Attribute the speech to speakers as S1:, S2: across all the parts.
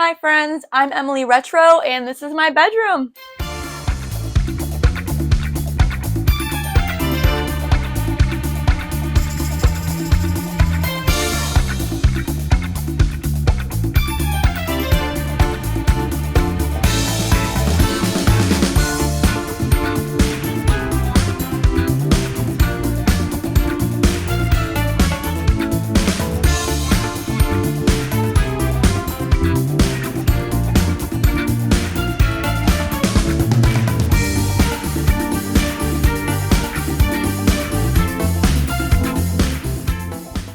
S1: Hi friends, I'm Emily Retro and this is my bedroom.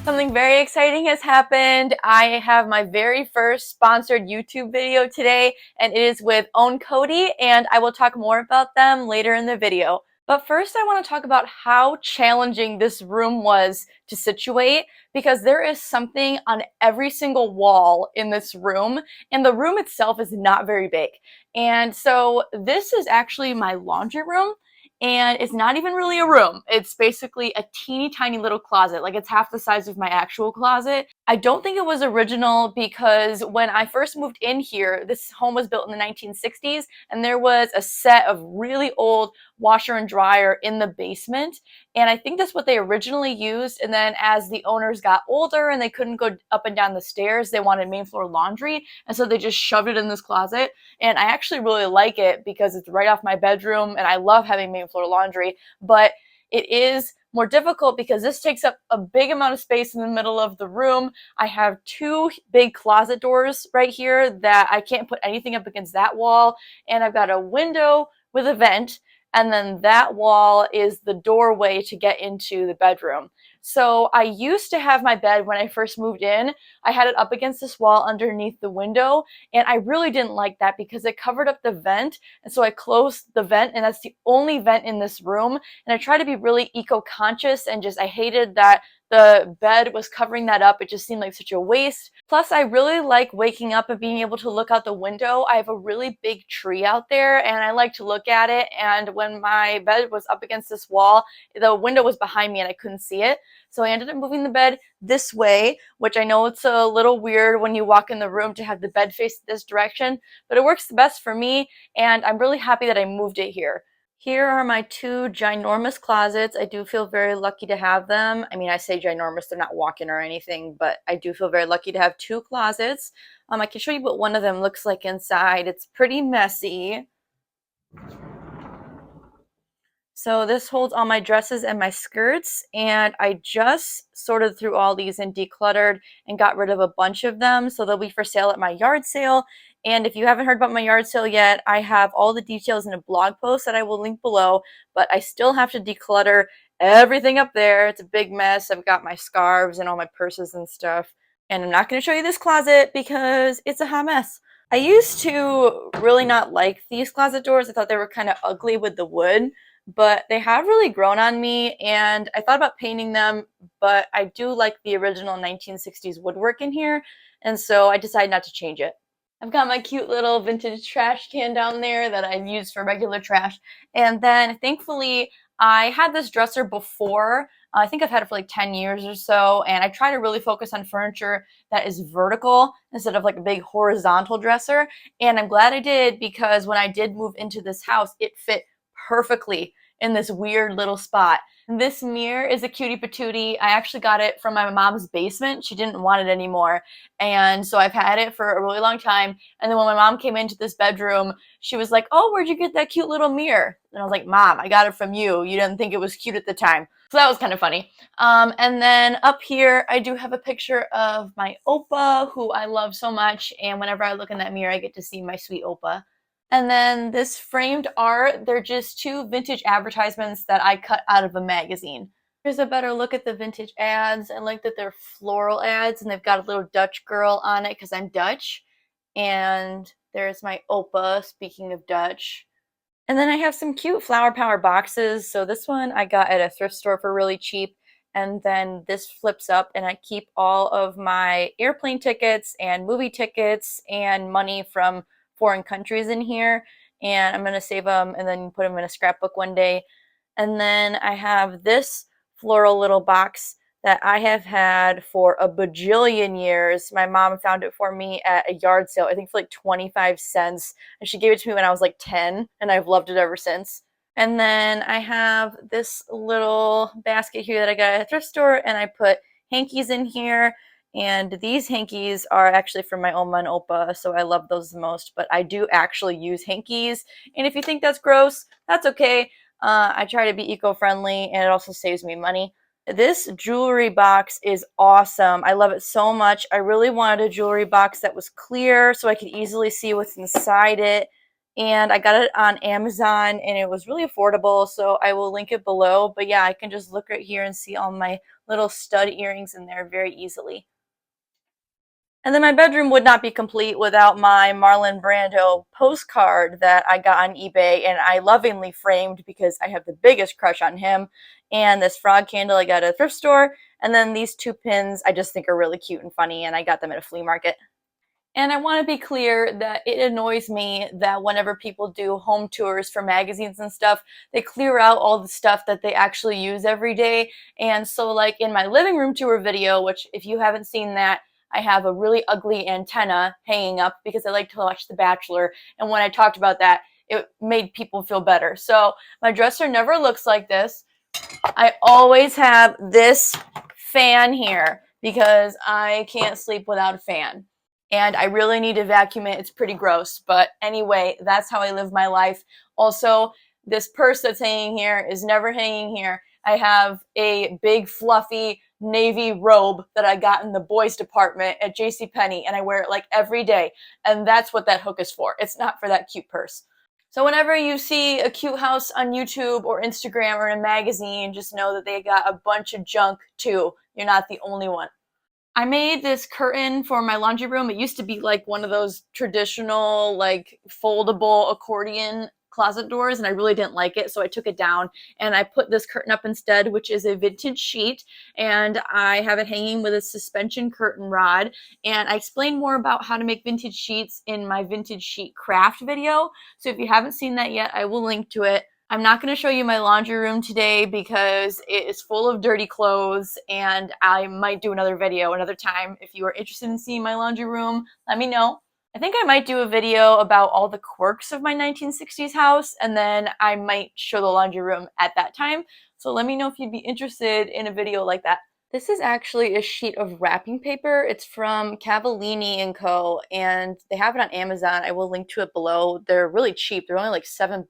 S1: Something very exciting has happened. I have my very first sponsored YouTube video today, and it is with Own Cody, and I will talk more about them later in the video. But first I want to talk about how challenging this room was to situate, because there is something on every single wall in this room, and the room itself is not very big. And so this is actually my laundry room. And it's not even really a room. It's basically a teeny tiny little closet. Like, it's half the size of my actual closet. I don't think it was original because when I first moved in here, this home was built in the 1960s, and there was a set of really old washer and dryer in the basement. And I think that's what they originally used. And then as the owners got older and they couldn't go up and down the stairs, they wanted main floor laundry. And so they just shoved it in this closet. And I actually really like it because it's right off my bedroom and I love having main floor laundry. But it is more difficult because this takes up a big amount of space in the middle of the room. I have two big closet doors right here that I can't put anything up against that wall. And I've got a window with a vent. And then that wall is the doorway to get into the bedroom. So I used to have my bed when I first moved in. I had it up against this wall underneath the window, and I really didn't like that because it covered up the vent. And so I closed the vent, and that's the only vent in this room. And I try to be really eco-conscious, and I hated that the bed was covering that up. It just seemed like such a waste. Plus, I really like waking up and being able to look out the window. I have a really big tree out there, and I like to look at it. And when my bed was up against this wall, the window was behind me and I couldn't see it. So I ended up moving the bed this way, which I know it's a little weird when you walk in the room to have the bed face this direction, but it works the best for me, and I'm really happy that I moved it here. Here are my two ginormous closets. I do feel very lucky to have them. I mean, I say ginormous, they're not walk-in or anything, but I do feel very lucky to have two closets. I can show you what one of them looks like inside. It's pretty messy. So this holds all my dresses and my skirts, and I just sorted through all these and decluttered and got rid of a bunch of them, so they'll be for sale at my yard sale. And if you haven't heard about my yard sale yet, I have all the details in a blog post that I will link below, but I still have to declutter everything up there. It's a big mess. I've got my scarves and all my purses and stuff, and I'm not going to show you this closet because it's a hot mess. I used to really not like these closet doors. I thought they were kind of ugly with the wood, but they have really grown on me, and I thought about painting them, but I do like the original 1960s woodwork in here, and so I decided not to change it. I've got my cute little vintage trash can down there that I use for regular trash, and then thankfully I had this dresser before. I think I've had it for like 10 years or so, and I try to really focus on furniture that is vertical instead of like a big horizontal dresser, and I'm glad I did because when I did move into this house, it fit perfectly in this weird little spot. This mirror is a cutie patootie. I actually got it from my mom's basement. She didn't want it anymore. And so I've had it for a really long time. And then when my mom came into this bedroom, she was like, "Oh, where'd you get that cute little mirror?" And I was like, "Mom, I got it from you. You didn't think it was cute at the time." So that was kind of funny. And then up here, I do have a picture of my Opa, who I love so much. And whenever I look in that mirror, I get to see my sweet Opa. And then this framed art, they're just two vintage advertisements that I cut out of a magazine. Here's a better look at the vintage ads. I like that they're floral ads, and they've got a little Dutch girl on it because I'm Dutch. And there's my Opa, speaking of Dutch. And then I have some cute flower power boxes. So this one I got at a thrift store for really cheap. And then this flips up, and I keep all of my airplane tickets and movie tickets and money from foreign countries in here, and I'm going to save them and then put them in a scrapbook one day. And then I have this floral little box that I have had for a bajillion years. My mom found it for me at a yard sale, I think for like 25 cents. And she gave it to me when I was like 10, and I've loved it ever since. And then I have this little basket here that I got at a thrift store, and I put hankies in here. And these hankies are actually from my Oma and Opa, so I love those the most. But I do actually use hankies. And if you think that's gross, that's okay. I try to be eco-friendly, and it also saves me money. This jewelry box is awesome. I love it so much. I really wanted a jewelry box that was clear so I could easily see what's inside it. And I got it on Amazon, and it was really affordable, so I will link it below. But yeah, I can just look right here and see all my little stud earrings in there very easily. And then my bedroom would not be complete without my Marlon Brando postcard that I got on eBay and I lovingly framed because I have the biggest crush on him. And this frog candle I got at a thrift store. And then these 2 pins I just think are really cute and funny, and I got them at a flea market. And I want to be clear that it annoys me that whenever people do home tours for magazines and stuff, they clear out all the stuff that they actually use every day. And so like in my living room tour video, which if you haven't seen that, I have a really ugly antenna hanging up because I like to watch The Bachelor. And when I talked about that, it made people feel better. So my dresser never looks like this. I always have this fan here because I can't sleep without a fan. And I really need to vacuum it. It's pretty gross. But anyway, that's how I live my life. Also, this purse that's hanging here is never hanging here. I have a big fluffy navy robe that I got in the boys department at JCPenney, and I wear it like every day. And that's what that hook is for. It's not for that cute purse. So whenever you see a cute house on YouTube or Instagram or in a magazine, just know that they got a bunch of junk too. You're not the only one. I made this curtain for my laundry room. It used to be like one of those traditional, like foldable accordion closet doors, and I really didn't like it, so I took it down and I put this curtain up instead, which is a vintage sheet, and I have it hanging with a suspension curtain rod. And I explained more about how to make vintage sheets in my vintage sheet craft video, so if you haven't seen that yet, I will link to it. I'm not going to show you my laundry room today because it is full of dirty clothes, and I might do another video another time. If you are interested in seeing my laundry room, let me know. I think I might do a video about all the quirks of my 1960s house, and then I might show the laundry room at that time. So let me know if you'd be interested in a video like that. This is actually a sheet of wrapping paper. It's from Cavallini & Co. and they have it on Amazon. I will link to it below. They're really cheap. They're only like $7.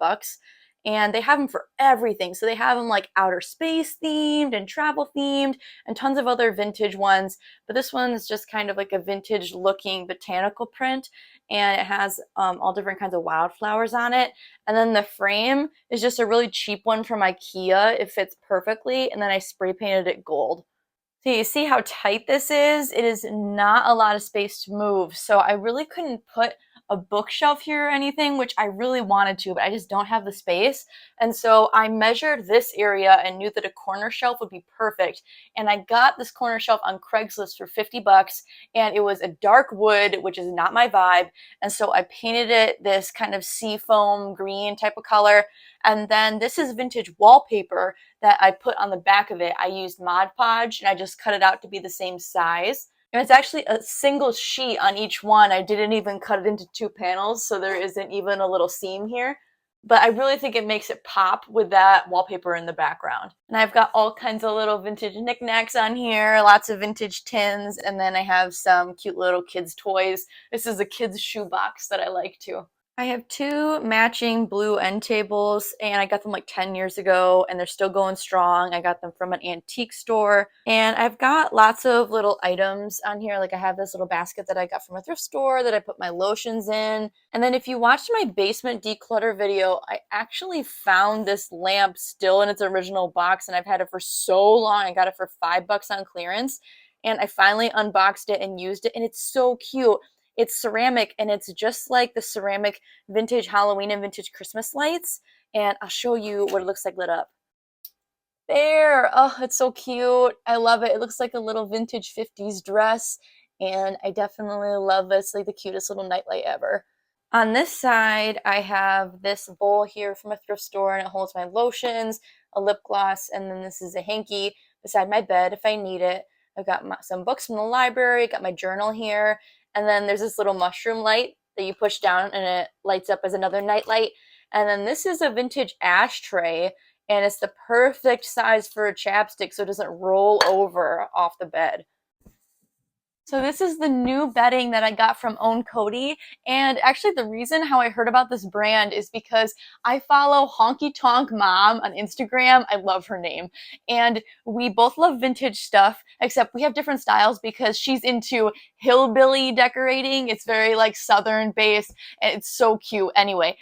S1: And they have them for everything. So they have them like outer space themed and travel themed and tons of other vintage ones. But this one is just kind of like a vintage looking botanical print. And it has all different kinds of wildflowers on it. And then the frame is just a really cheap one from IKEA. It fits perfectly. And then I spray painted it gold. So you see how tight this is? It is not a lot of space to move. So I really couldn't put a bookshelf here or anything, which I really wanted to, but I just don't have the space. And so I measured this area and knew that a corner shelf would be perfect. And I got this corner shelf on Craigslist for $50, and it was a dark wood, which is not my vibe. And so I painted it this kind of seafoam green type of color. And then this is vintage wallpaper that I put on the back of it. I used Mod Podge and I just cut it out to be the same size. And it's actually a single sheet on each one. I didn't even cut it into 2 panels, so there isn't even a little seam here. But I really think it makes it pop with that wallpaper in the background. And I've got all kinds of little vintage knickknacks on here, lots of vintage tins, and then I have some cute little kids' toys. This is a kid's shoebox that I like too. I have 2 matching blue end tables, and I got them like 10 years ago, and they're still going strong. I got them from an antique store, and I've got lots of little items on here. Like I have this little basket that I got from a thrift store that I put my lotions in. And then if you watched my basement declutter video, I actually found this lamp still in its original box, and I've had it for so long. I got it for $5 on clearance, and I finally unboxed it and used it, and it's so cute. It's ceramic, and it's just like the ceramic vintage Halloween and vintage Christmas lights. And I'll show you what it looks like lit up. There! Oh, it's so cute. I love it. It looks like a little vintage 50s dress, and I definitely love it. It's like the cutest little nightlight ever. On this side, I have this bowl here from a thrift store, and it holds my lotions, a lip gloss, and then this is a hanky. beside my bed if I need it. I've got some books from the library, got my journal here, and then there's this little mushroom light that you push down and it lights up as another night light. And then this is a vintage ashtray, and it's the perfect size for a chapstick so it doesn't roll over off the bed. So this is the new bedding that I got from Own Cody, and actually the reason how I heard about this brand is because I follow Honky Tonk Mom on Instagram. I love her name, and we both love vintage stuff, except we have different styles because she's into hillbilly decorating. It's very like southern based, and it's so cute. Anyway,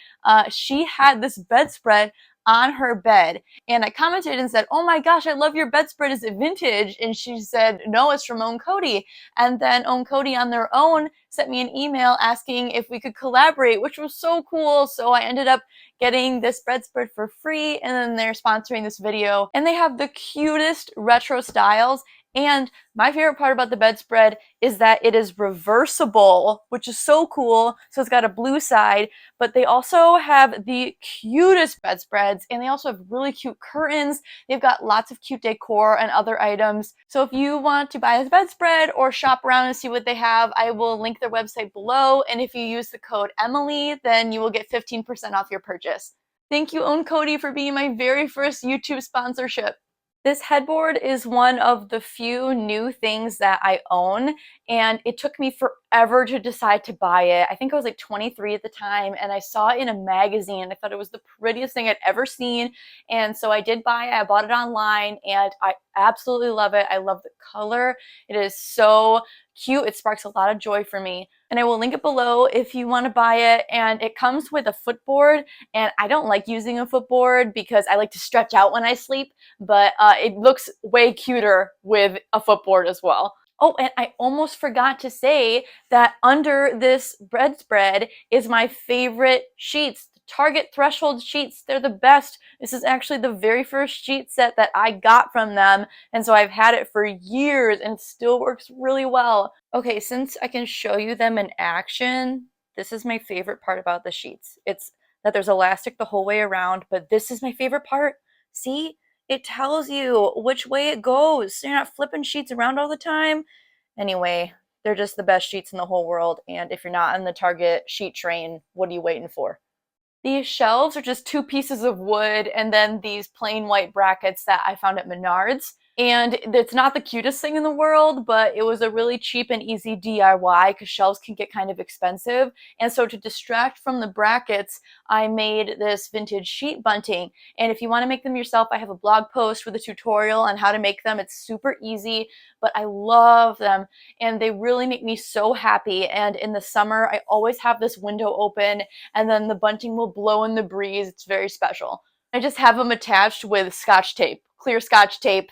S1: she had this bedspread on her bed, and I commented and said, "Oh my gosh, I love your bedspread. Is it vintage?" And she said, "No, it's from Own Cody." And then Own Cody on their own sent me an email asking if we could collaborate, which was so cool. So I ended up getting this bedspread for free, and then they're sponsoring this video. And they have the cutest retro styles. And my favorite part about the bedspread is that it is reversible, which is so cool. So it's got a blue side, but they also have the cutest bedspreads, and they also have really cute curtains. They've got lots of cute decor and other items. So if you want to buy this bedspread or shop around and see what they have, I will link their website below. And if you use the code Emily, then you will get 15% off your purchase. Thank you, Own Cody, for being my very first YouTube sponsorship. This headboard is one of the few new things that I own, and it took me forever to decide to buy it. I think I was like 23 at the time, and I saw it in a magazine. I thought it was the prettiest thing I'd ever seen, and so I did buy it. I bought it online, and I absolutely love it. I love the color. It is so cute. It sparks a lot of joy for me, and I will link it below if you want to buy it. And it comes with a footboard, and I don't like using a footboard because I like to stretch out when I sleep, but it looks way cuter with a footboard as well. Oh, and I almost forgot to say that under this bedspread is my favorite sheets. Target Threshold sheets. They're the best. This is actually the very first sheet set that I got from them, and so I've had it for years and it still works really well. Okay, since I can show you them in action, this is my favorite part about the sheets. It's that there's elastic the whole way around, but this is my favorite part. See? It tells you which way it goes, so you're not flipping sheets around all the time. Anyway, they're just the best sheets in the whole world, and if you're not on the Target sheet train, what are you waiting for? These shelves are just 2 pieces of wood and then these plain white brackets that I found at Menards. And it's not the cutest thing in the world, but it was a really cheap and easy DIY because shelves can get kind of expensive. And so to distract from the brackets, I made this vintage sheet bunting. And if you want to make them yourself, I have a blog post with a tutorial on how to make them. It's super easy, but I love them and they really make me so happy. And in the summer, I always have this window open and then the bunting will blow in the breeze. It's very special. I just have them attached with Scotch tape, clear Scotch tape.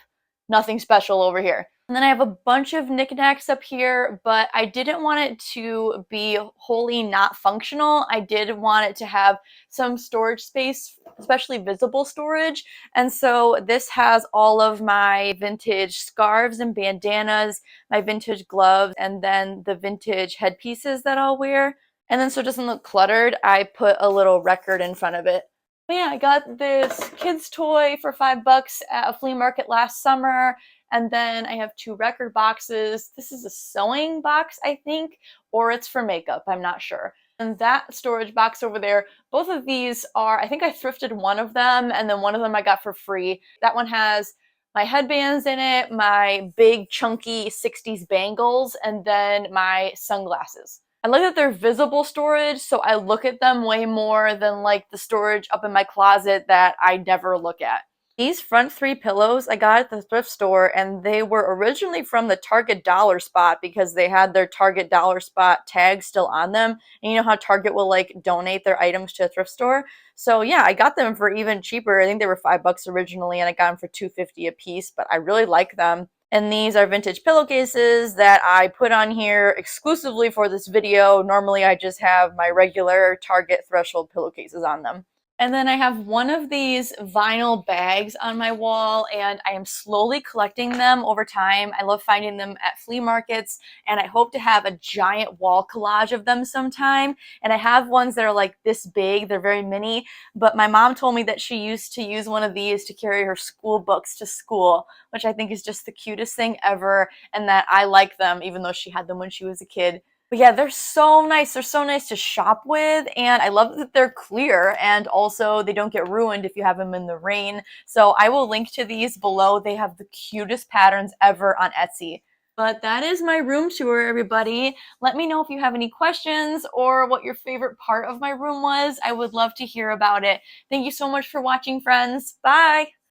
S1: Nothing special over here. And then I have a bunch of knickknacks up here, but I didn't want it to be wholly not functional. I did want it to have some storage space, especially visible storage. And so this has all of my vintage scarves and bandanas, my vintage gloves, and then the vintage headpieces that I'll wear. And then so it doesn't look cluttered, I put a little record in front of it. But yeah, I got this kid's toy for $5 at a flea market last summer. And then I have 2 record boxes. This is a sewing box, I think, or it's for makeup. I'm not sure. And that storage box over there, both of these are, I think I thrifted one of them, and then one of them I got for free. That one has my headbands in it, my big chunky 60s bangles, and then my sunglasses. I like that they're visible storage, so I look at them way more than like the storage up in my closet that I never look at. These front 3 pillows I got at the thrift store, and they were originally from the Target Dollar Spot because they had their Target Dollar Spot tag still on them. And you know how Target will like donate their items to a thrift store? So yeah, I got them for even cheaper. I think they were $5 originally, and I got them for $2.50 a piece, but I really like them. And these are vintage pillowcases that I put on here exclusively for this video. Normally I just have my regular Target Threshold pillowcases on them. And then I have one of these vinyl bags on my wall, and I am slowly collecting them over time. I love finding them at flea markets, and I hope to have a giant wall collage of them sometime. And I have ones that are like this big, they're very mini, but my mom told me that she used to use one of these to carry her school books to school, which I think is just the cutest thing ever, and that I like them even though she had them when she was a kid. But yeah, they're so nice. They're so nice to shop with, and I love that they're clear, and also they don't get ruined if you have them in the rain. So I will link to these below. They have the cutest patterns ever on Etsy. But that is my room tour, everybody. Let me know if you have any questions or what your favorite part of my room was. I would love to hear about it. Thank you so much for watching, friends. Bye!